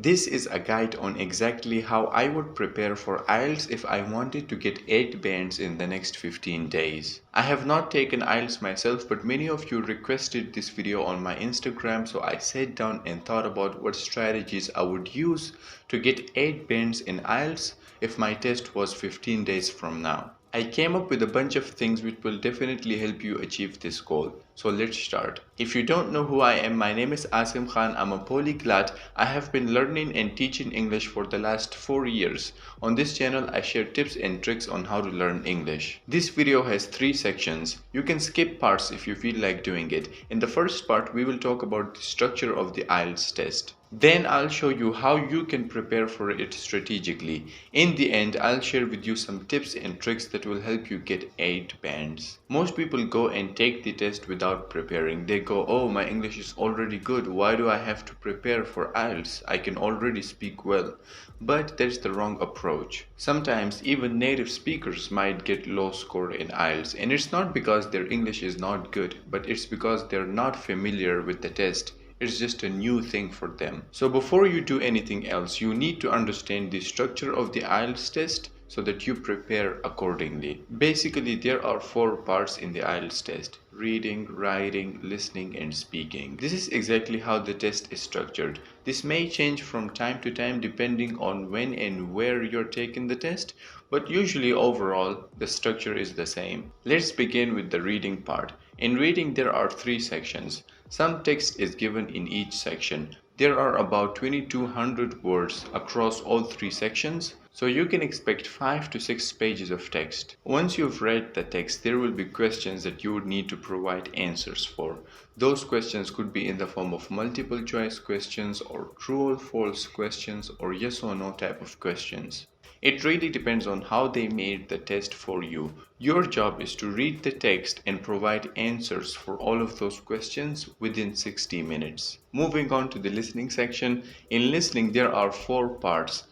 This is a guide on exactly how I would prepare for IELTS if I wanted to get 8 bands in the next 15 days. I have not taken IELTS myself, but many of you requested this video on my Instagram, so I sat down and thought about what strategies I would use to get 8 bands in IELTS if my test was 15 days from now. I came up with a bunch of things which will definitely help you achieve this goal. So let's start. If you don't know who I am, my name is Asim Khan. I'm a polyglot. I have been learning and teaching English for the last 4 years. On this channel, I share tips and tricks on how to learn English. This video has 3 sections. You can skip parts if you feel like doing it. In the first part, we will talk about the structure of the IELTS test. Then I'll show you how you can prepare for it strategically. In the end, I'll share with you some tips and tricks that will help you get 8 bands. Most people go and take the test without preparing. They go, oh, my English is already good. Why do I have to prepare for IELTS? I can already speak well. But that's the wrong approach. Sometimes even native speakers might get low score in IELTS, and it's not because their English is not good, but it's because they're not familiar with the test. It's just a new thing for them. So before you do anything else, you need to understand the structure of the IELTS test so that you prepare accordingly. Basically, there are 4 parts in the IELTS test: reading, writing, listening, and speaking. This is exactly how the test is structured. This may change from time to time depending on when and where you're taking the test, but usually overall, the structure is the same. Let's begin with the reading part. In reading, there are 3 sections. Some text is given in each section. There are about 2200 words across all 3 sections, so you can expect 5 to 6 pages of text. Once you've read the text, there will be questions that you would need to provide answers for. Those questions could be in the form of multiple choice questions or true or false questions or yes or no type of questions. It really depends on how they made the test for you. Your job is to read the text and provide answers for all of those questions within 60 minutes. Moving on to the listening section. In listening, there are 4 parts.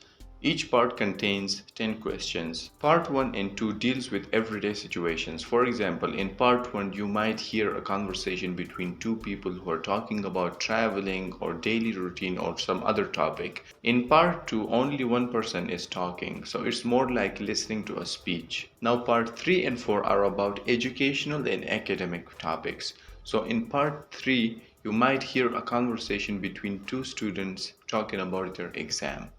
Each part contains 10 questions. Part 1 and 2 deals with everyday situations. For example, in part 1, you might hear a conversation between 2 people who are talking about traveling or daily routine or some other topic. In part 2, only one person is talking, so it's more like listening to a speech. Now, part 3 and 4 are about educational and academic topics. So in part 3, you might hear a conversation between 2 students talking about their exam.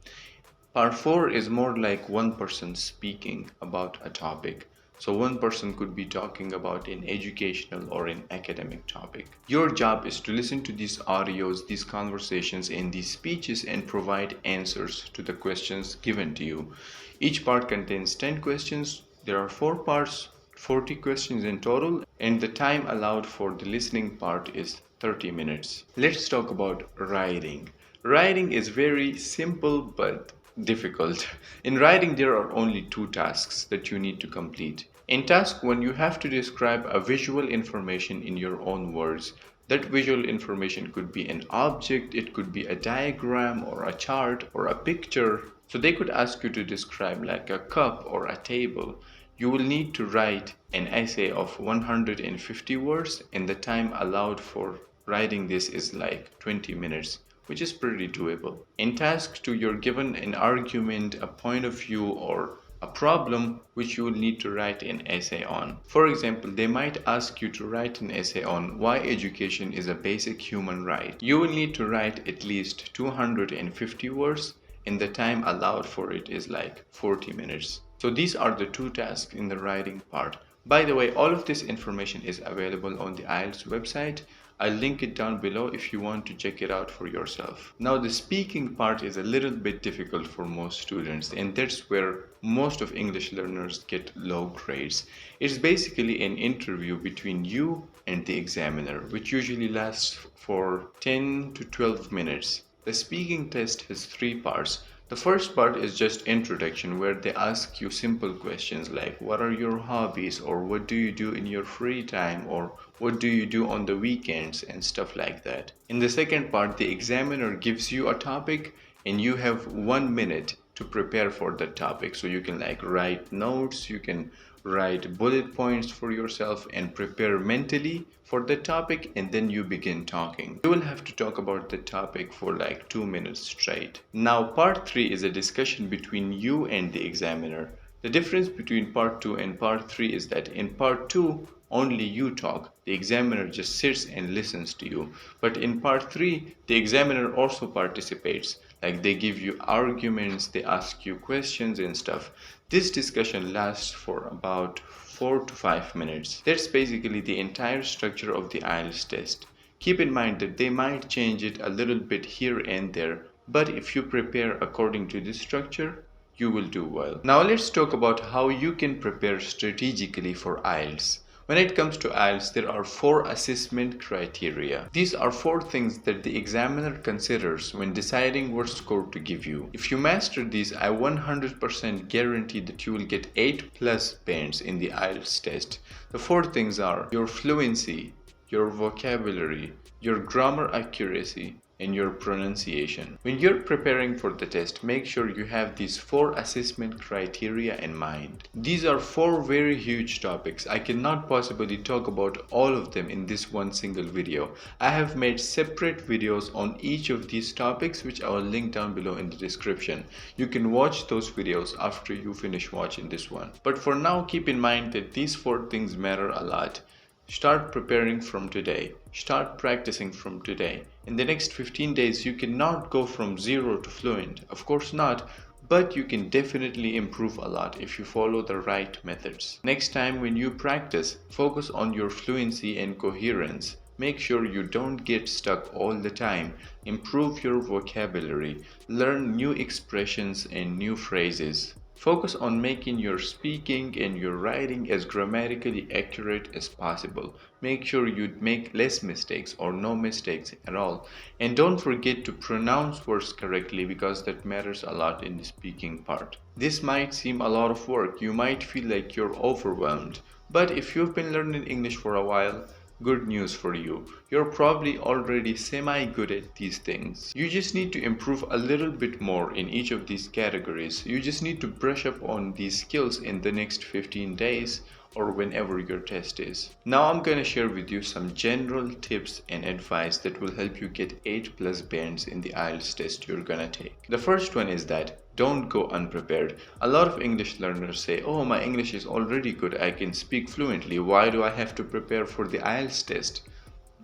Part 4 is more like one person speaking about a topic. So one person could be talking about an educational or an academic topic. Your job is to listen to these audios, these conversations, and these speeches and provide answers to the questions given to you. Each part contains 10 questions. There are 4 parts, 40 questions in total, and the time allowed for the listening part is 30 minutes. Let's talk about writing. Writing is very simple but difficult. In writing, there are only 2 tasks that you need to complete. In task 1, you have to describe a visual information in your own words. That visual information could be an object, it could be a diagram or a chart or a picture. So they could ask you to describe like a cup or a table. You will need to write an essay of 150 words, and the time allowed for writing this is like 20 minutes. Which is pretty doable. In task 2, you're given an argument, a point of view, or a problem which you will need to write an essay on. For example, they might ask you to write an essay on why education is a basic human right. You will need to write at least 250 words, and the time allowed for it is like 40 minutes. So these are the 2 tasks in the writing part. By the way, all of this information is available on the IELTS website. I'll link it down below if you want to check it out for yourself. Now, the speaking part is a little bit difficult for most students, and that's where most of English learners get low grades. It's basically an interview between you and the examiner, which usually lasts for 10 to 12 minutes. The speaking test has 3 parts. The first part is just introduction, where they ask you simple questions like what are your hobbies, or what do you do in your free time, or what do you do on the weekends, and stuff like that. In the second part, the examiner gives you a topic and you have 1 minute to prepare for that topic. So you can like write notes, you can write bullet points for yourself, and prepare mentally for the topic, and then you begin talking. You will have to talk about the topic for like 2 minutes straight. Now, part 3 is a discussion between you and the examiner. The difference between part 2 and part 3 is that in part 2, only you talk. The examiner just sits and listens to you. But in part 3, the examiner also participates. Like they give you arguments, they ask you questions and stuff. This discussion lasts for about 4 to 5 minutes. That's basically the entire structure of the IELTS test. Keep in mind that they might change it a little bit here and there, but if you prepare according to this structure, you will do well. Now let's talk about how you can prepare strategically for IELTS. When it comes to IELTS, there are 4 assessment criteria. These are 4 things that the examiner considers when deciding what score to give you. If you master these, I 100% guarantee that you will get 8 plus bands in the IELTS test. The 4 things are your fluency, your vocabulary, your grammar accuracy, and your pronunciation. When you're preparing for the test, make sure you have these 4 assessment criteria in mind. These are 4 very huge topics. I cannot possibly talk about all of them in this one single video. I have made separate videos on each of these topics, which I will link down below in the description. You can watch those videos after you finish watching this one. But for now, keep in mind that these 4 things matter a lot. Start preparing from today. Start practicing from today. In the next 15 days, you cannot go from 0 to fluent. Of course not, but you can definitely improve a lot if you follow the right methods. Next time when you practice, focus on your fluency and coherence. Make sure you don't get stuck all the time. Improve your vocabulary. Learn new expressions and new phrases. Focus on making your speaking and your writing as grammatically accurate as possible. Make sure you make less mistakes or no mistakes at all. And don't forget to pronounce words correctly, because that matters a lot in the speaking part. This might seem a lot of work. You might feel like you're overwhelmed. But if you've been learning English for a while, good news for you. You're probably already semi-good at these things. You just need to improve a little bit more in each of these categories. You just need to brush up on these skills in the next 15 days or whenever your test is. Now I'm gonna share with you some general tips and advice that will help you get 8 plus bands in the IELTS test you're gonna take. The first one is that don't go unprepared. A lot of English learners say, oh, my English is already good, I can speak fluently, why do I have to prepare for the IELTS test?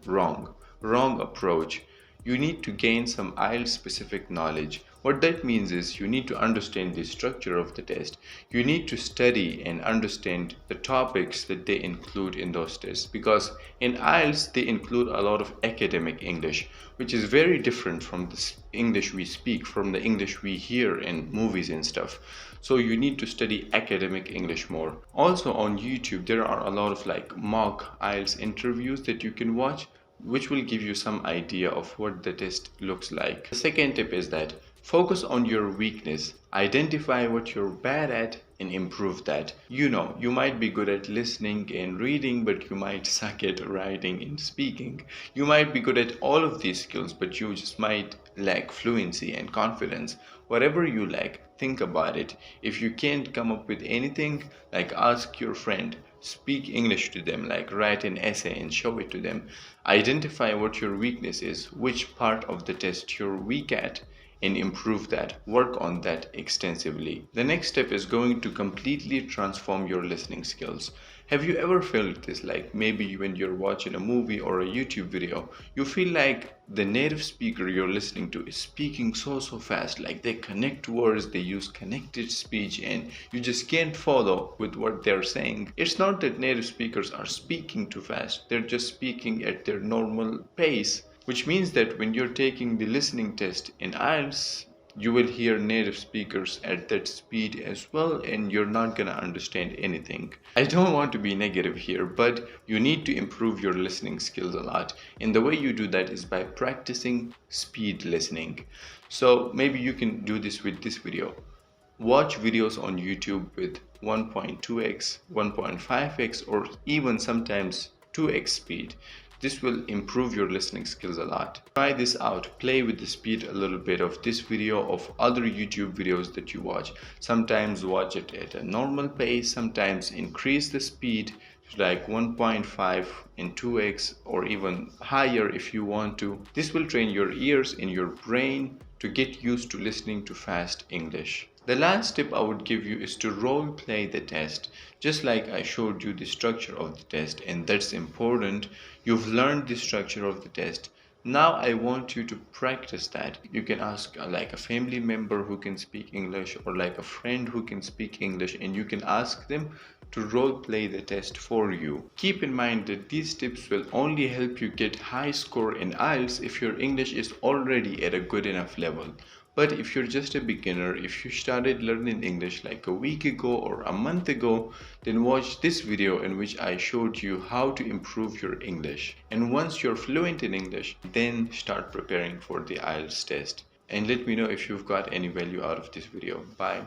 Wrong approach. You need to gain some IELTS specific knowledge. What that means is you need to understand the structure of the test. You need to study and understand the topics that they include in those tests, because in IELTS they include a lot of academic English, which is very different from the English we speak, from the English we hear in movies and stuff. So you need to study academic English more. Also on YouTube there are a lot of like mock IELTS interviews that you can watch, which will give you some idea of what the test looks like. The second tip is that focus on your weakness. Identify what you're bad at and improve that. You know, you might be good at listening and reading, but you might suck at writing and speaking. You might be good at all of these skills, but you just might lack fluency and confidence. Whatever you lack, think about it. If you can't come up with anything, like ask your friend. Speak English to them, like write an essay and show it to them. Identify what your weakness is, which part of the test you're weak at, and improve that. Work on that extensively. The next step is going to completely transform your listening skills. Have you ever felt this? Like maybe when you're watching a movie or a YouTube video, you feel like the native speaker you're listening to is speaking so fast, like they connect words, they use connected speech, and you just can't follow with what they're saying. It's not that native speakers are speaking too fast, they're just speaking at their normal pace, which means that when you're taking the listening test in IELTS, you will hear native speakers at that speed as well, and you're not gonna understand anything. I don't want to be negative here, but you need to improve your listening skills a lot, and the way you do that is by practicing speed listening. So maybe you can do this with this video. Watch videos on YouTube with 1.2x, 1.5x, or even sometimes 2x speed. This will improve your listening skills a lot. Try this out. Play with the speed a little bit of this video, of other YouTube videos that you watch. Sometimes watch it at a normal pace, sometimes increase the speed to like 1.5 in 2x or even higher if you want to. This will train your ears and your brain to get used to listening to fast English. The last tip I would give you is to role play the test. Just like I showed you the structure of the test, and that's important. You've learned the structure of the test. Now I want you to practice that. You can ask like a family member who can speak English, or like a friend who can speak English, and you can ask them to role play the test for you. Keep in mind that these tips will only help you get high score in IELTS if your English is already at a good enough level. But if you're just a beginner, if you started learning English like a week ago or a month ago, then watch this video in which I showed you how to improve your English. And once you're fluent in English, then start preparing for the IELTS test. And let me know if you've got any value out of this video. Bye.